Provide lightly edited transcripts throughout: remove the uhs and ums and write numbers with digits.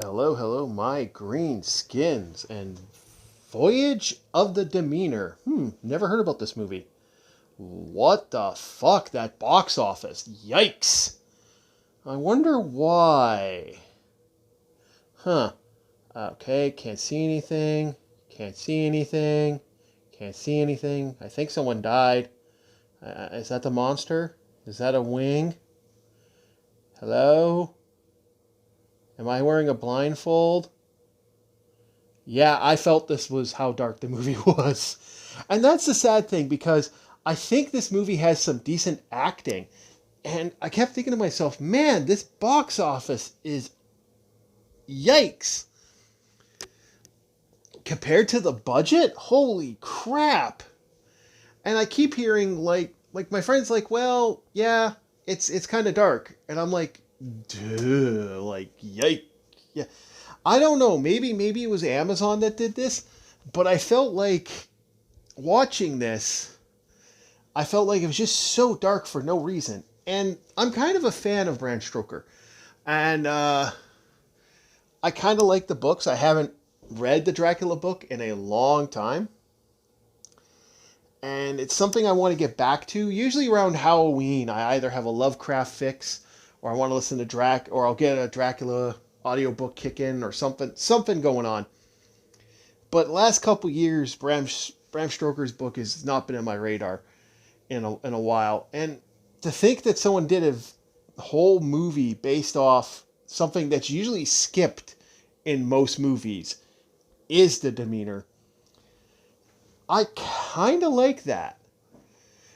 Hello, hello, my green skins and Voyage of the Demeter. Never heard about this movie. What the fuck? That box office. Yikes. I wonder why. Huh. Okay, can't see anything. Can't see anything. Can't see anything. I think someone died. Is that the monster? Is that a wing? Hello? Am I wearing a blindfold? Yeah, I felt this was how dark the movie was. And that's the sad thing because I think this movie has some decent acting. And I kept thinking to myself, man, this box office is yikes. Compared to the budget, holy crap. And I keep hearing like my friends like, well, yeah, it's kind of dark. And I'm like, duh, like yike. Yeah. I don't know. Maybe it was Amazon that did this, but I felt like watching this, I felt like it was just so dark for no reason. And I'm kind of a fan of Bram Stoker, and I kind of like the books. I haven't read the Dracula book in a long time, and it's something I want to get back to. Usually around Halloween, I either have a Lovecraft fix, or I want to listen to or I'll get a Dracula audiobook kick in, or something going on. But last couple years, Bram Stoker's book has not been on my radar in a while. And to think that someone did a whole movie based off something that's usually skipped in most movies is the Demeter. I kind of like that.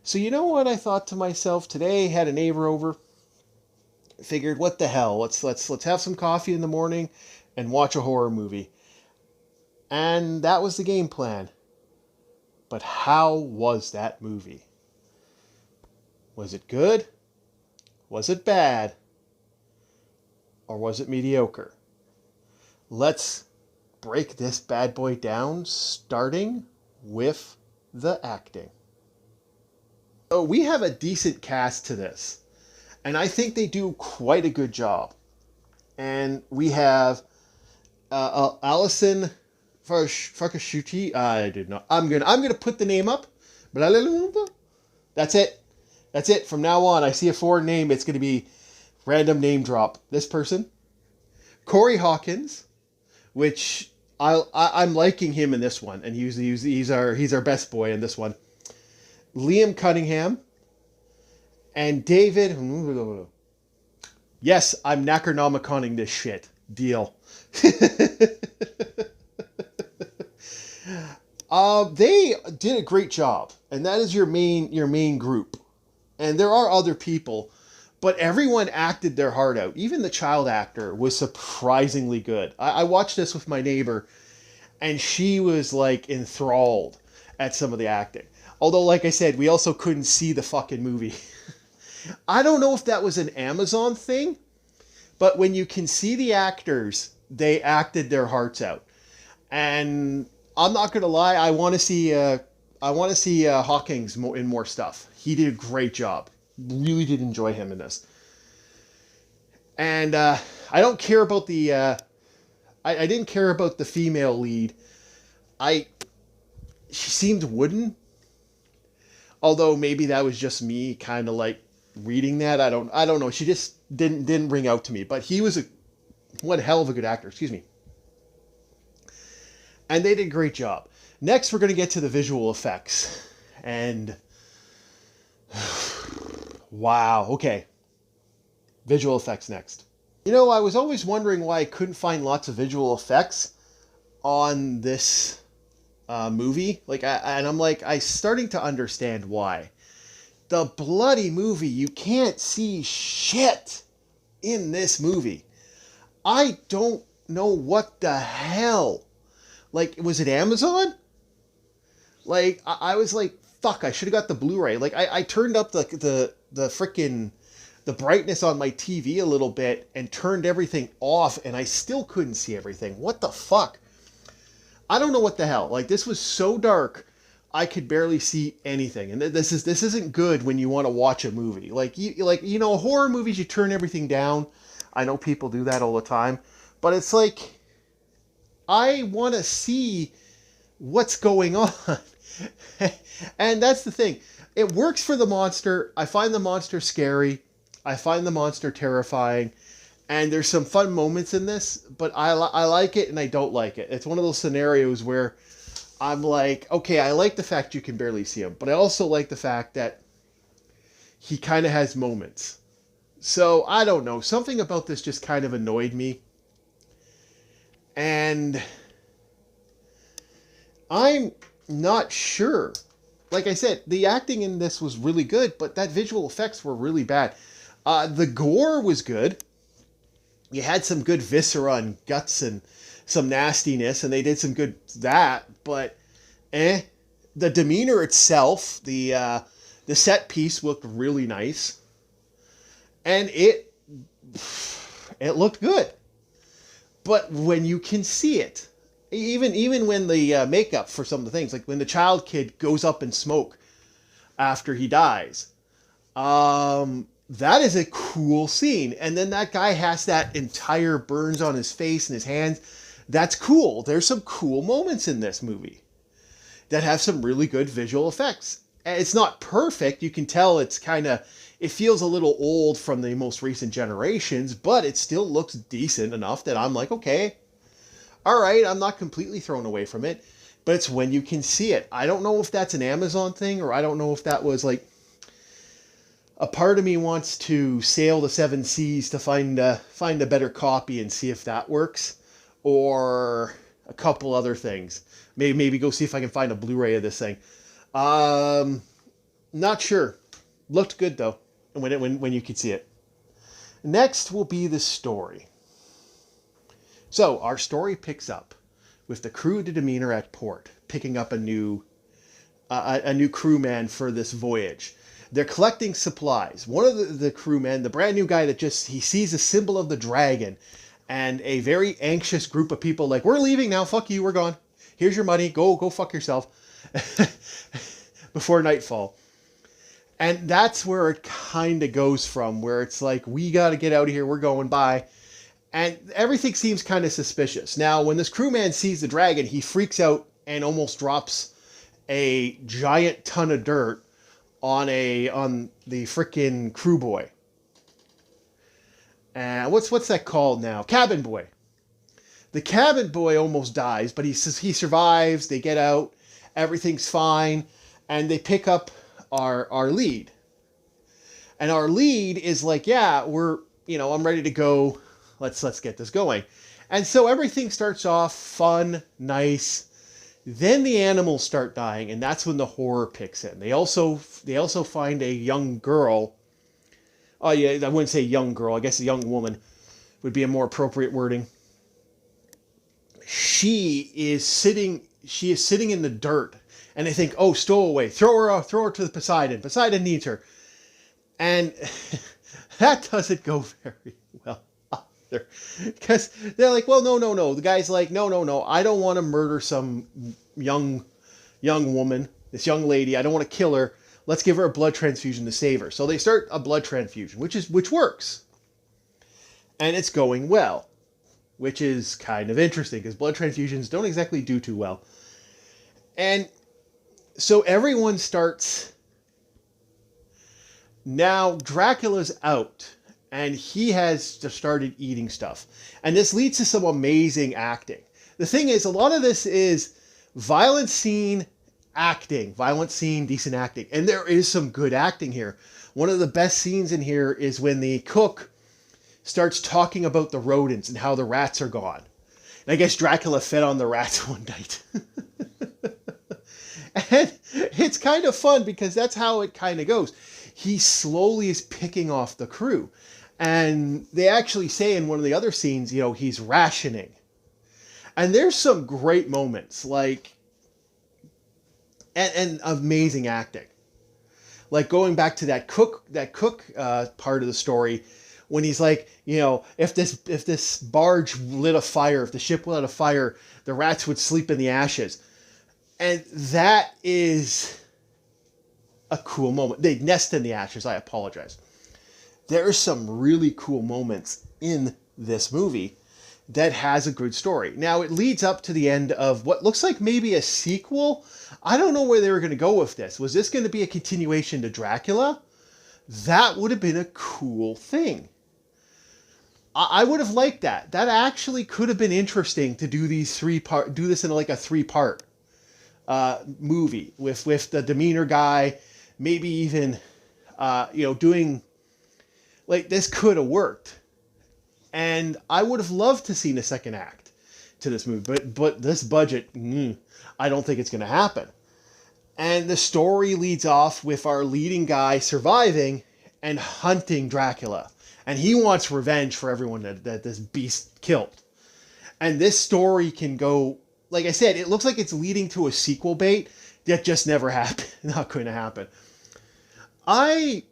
So you know what I thought to myself today? Had a neighbor over. Figured, what the hell? Let's have some coffee in the morning and watch a horror movie. And that was the game plan. But how was that movie? Was it good? Was it bad? Or was it mediocre? Let's break this bad boy down, starting with the acting. So we have a decent cast to this, and I think they do quite a good job. And we have Allison Fakashuti. I did not. I'm gonna put the name up. That's it. That's it. From now on, I see a foreign name, it's gonna be random name drop. This person, Corey Hawkins, which I'm liking him in this one, and he's our best boy in this one. Liam Cunningham and David. Yes, I'm Necronomiconing this shit. Deal. They did a great job, and that is your main group. And there are other people, but everyone acted their heart out. Even the child actor was surprisingly good. I watched this with my neighbor, and she was like enthralled at some of the acting. Although, like I said, we also couldn't see the fucking movie. I don't know if that was an Amazon thing, but when you can see the actors, they acted their hearts out. And I'm not gonna lie, I want to see Hawkins in more stuff. He did a great job. Really did enjoy him in this. And I don't care about the. I didn't care about the female lead. She seemed wooden. Although maybe that was just me, kind of like reading that. I don't know. She just didn't ring out to me. But he was one hell of a good actor. Excuse me. And they did a great job. Next, we're going to get to the visual effects. And wow, okay. Visual effects next. You know, I was always wondering why I couldn't find lots of visual effects on this movie. I'm starting to understand why. The bloody movie, you can't see shit in this movie. I don't know what the hell. Like, was it Amazon? Like, I was like, fuck, I should have got the Blu-ray. Like, I turned up the frickin' the brightness on my TV a little bit and turned everything off, and I still couldn't see everything. What the fuck? I don't know what the hell. Like, this was so dark, I could barely see anything. And this isn't good when you want to watch a movie. Horror movies, you turn everything down. I know people do that all the time. But it's like, I want to see what's going on. And that's the thing. It works for the monster. I find the monster scary. I find the monster terrifying. And there's some fun moments in this, but I like it and I don't like it. It's one of those scenarios where I'm like, okay, I like the fact you can barely see him, but I also like the fact that he kind of has moments. So, I don't know. Something about this just kind of annoyed me. And I'm not sure. Like I said, the acting in this was really good, but that visual effects were really bad. The gore was good. You had some good viscera and guts and some nastiness, and they did some good that, but the Demeter itself, the set piece looked really nice, and it looked good. But when you can see it, even when the makeup for some of the things, like when the child kid goes up in smoke after he dies, that is a cool scene. And then that guy has that entire burns on his face and his hands. That's cool. There's some cool moments in this movie that have some really good visual effects. It's not perfect. You can tell it feels a little old from the most recent generations, but it still looks decent enough that I'm like, okay, all right, I'm not completely thrown away from it, but it's when you can see it. I don't know if that's an Amazon thing, or I don't know if that was like, a part of me wants to sail the seven seas to find a better copy and see if that works, or a couple other things. Maybe go see if I can find a Blu-ray of this thing. Not sure. Looked good though, when you could see it. Next will be the story. So our story picks up with the crew of the Demeter at port, picking up a new crewman for this voyage. They're collecting supplies. One of the crewmen, the brand new guy he sees a symbol of the dragon, and a very anxious group of people like, we're leaving now, fuck you, we're gone. Here's your money, go fuck yourself. Before nightfall. And that's where it kind of goes from, where it's like, we got to get out of here, we're going, bye. And everything seems kind of suspicious. Now, when this crewman sees the dragon, he freaks out and almost drops a giant ton of dirt on the frickin' crew boy. And what's that called now? Cabin boy. The cabin boy almost dies, but he survives. They get out, everything's fine, and they pick up our lead. And our lead is like, yeah, I'm ready to go. Let's get this going. And so everything starts off fun, nice. Then the animals start dying, and that's when the horror picks in. They also find a young girl. Oh yeah, I wouldn't say young girl. I guess a young woman would be a more appropriate wording. She is sitting in the dirt, and they think, oh, stowaway, throw her to the Poseidon. Poseidon needs her, and that doesn't go very well. Because they're like, well, no. The guy's like, no. I don't want to murder some young woman, this young lady. I don't want to kill her. Let's give her a blood transfusion to save her. So they start a blood transfusion, which works. And it's going well, which is kind of interesting because blood transfusions don't exactly do too well. And so everyone starts. Now Dracula's out. And he has just started eating stuff. And this leads to some amazing acting. The thing is, a lot of this is violent scene, decent acting. And there is some good acting here. One of the best scenes in here is when the cook starts talking about the rodents and how the rats are gone. And I guess Dracula fed on the rats one night. And it's kind of fun because that's how it kind of goes. He slowly is picking off the crew. And they actually say in one of the other scenes, he's rationing. And there's some great moments, like, and amazing acting. Like going back to that cook part of the story, when he's like, if this barge lit a fire, if the ship lit a fire, the rats would sleep in the ashes. And that is a cool moment. They nest in the ashes. I apologize. There's some really cool moments in this movie that has a good story. Now, it leads up to the end of what looks like maybe a sequel. I don't know where they were going to go with this. Was this going to be a continuation to Dracula? That would have been a cool thing. I would have liked that. That actually could have been interesting to do do this in like a 3-part movie with the Demeter guy, maybe even doing like this could have worked. And I would have loved to seen a second act to this movie, but this budget, I don't think it's going to happen. And the story leads off with our leading guy surviving and hunting Dracula. And he wants revenge for everyone that this beast killed. And this story can go, like I said, it looks like it's leading to a sequel bait that just never happened. Not going to happen. I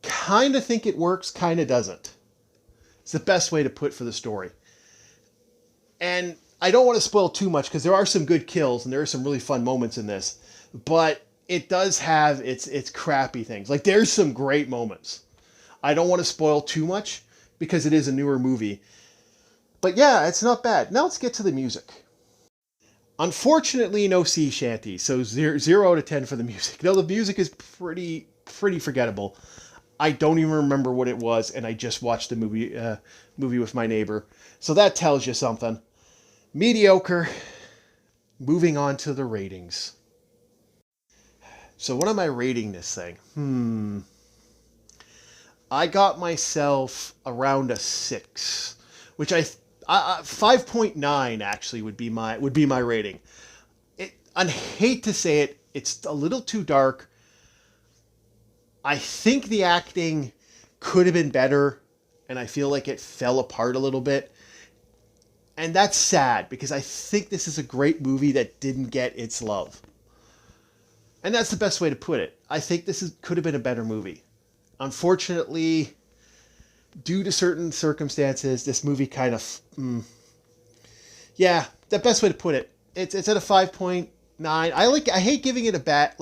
kind of think it works, kind of doesn't. It's the best way to put for the story. And I don't want to spoil too much because there are some good kills and there are some really fun moments in this. But it does have its crappy things. Like there's some great moments. I don't want to spoil too much because it is a newer movie. But yeah, it's not bad. Now let's get to the music. Unfortunately, no sea shanty, so 0 out of 10 for the music. No, the music is pretty forgettable. I don't even remember what it was, and I just watched the movie with my neighbor. So that tells you something. Mediocre. Moving on to the ratings. So what am I rating this thing? I got myself around a 6, which 5.9 actually would be my rating. I hate to say it, it's a little too dark. I think the acting could have been better, and I feel like it fell apart a little bit. And that's sad, because I think this is a great movie that didn't get its love. And that's the best way to put it. I think could have been a better movie. Unfortunately, due to certain circumstances, this movie kind of... yeah, the best way to put it. It's at a 5.9. I hate giving it a bad...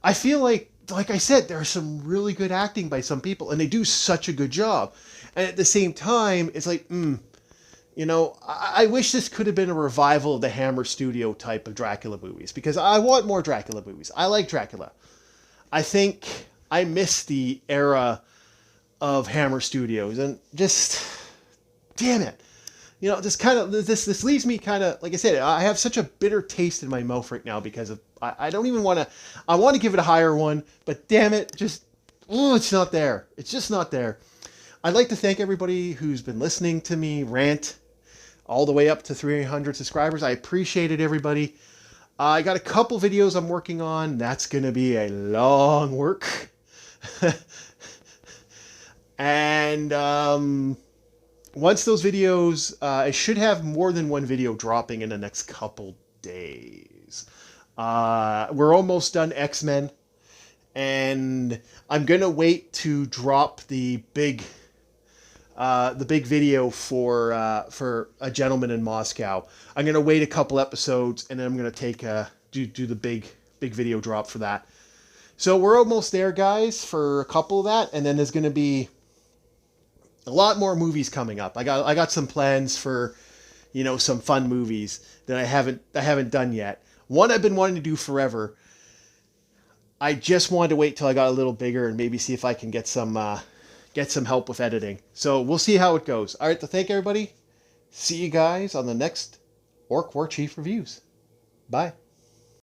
I feel like I said, there's some really good acting by some people, and they do such a good job. And at the same time, it's like, I wish this could have been a revival of the Hammer Studio type of Dracula movies, because I want more Dracula movies. I like Dracula. I think I miss the era of Hammer Studios, and just, damn it. This leaves me kind of, like I said, I have such a bitter taste in my mouth right now because of, I don't even want to, I want to give it a higher one, but damn it, it's not there. It's just not there. I'd like to thank everybody who's been listening to me rant all the way up to 300 subscribers. I appreciate it, everybody. I got a couple videos I'm working on. That's going to be a long work. And, once those videos, I should have more than one video dropping in the next couple days. We're almost done X-Men, and I'm gonna wait to drop the big video for A Gentleman in Moscow. I'm gonna wait a couple episodes, and then I'm gonna do the big video drop for that. So we're almost there, guys, for a couple of that, and then there's gonna be a lot more movies coming up. I got some plans for, some fun movies that I haven't done yet. One I've been wanting to do forever. I just wanted to wait till I got a little bigger and maybe see if I can get some help with editing. So we'll see how it goes. All right, to thank everybody. See you guys on the next Orc War Chief Reviews. Bye.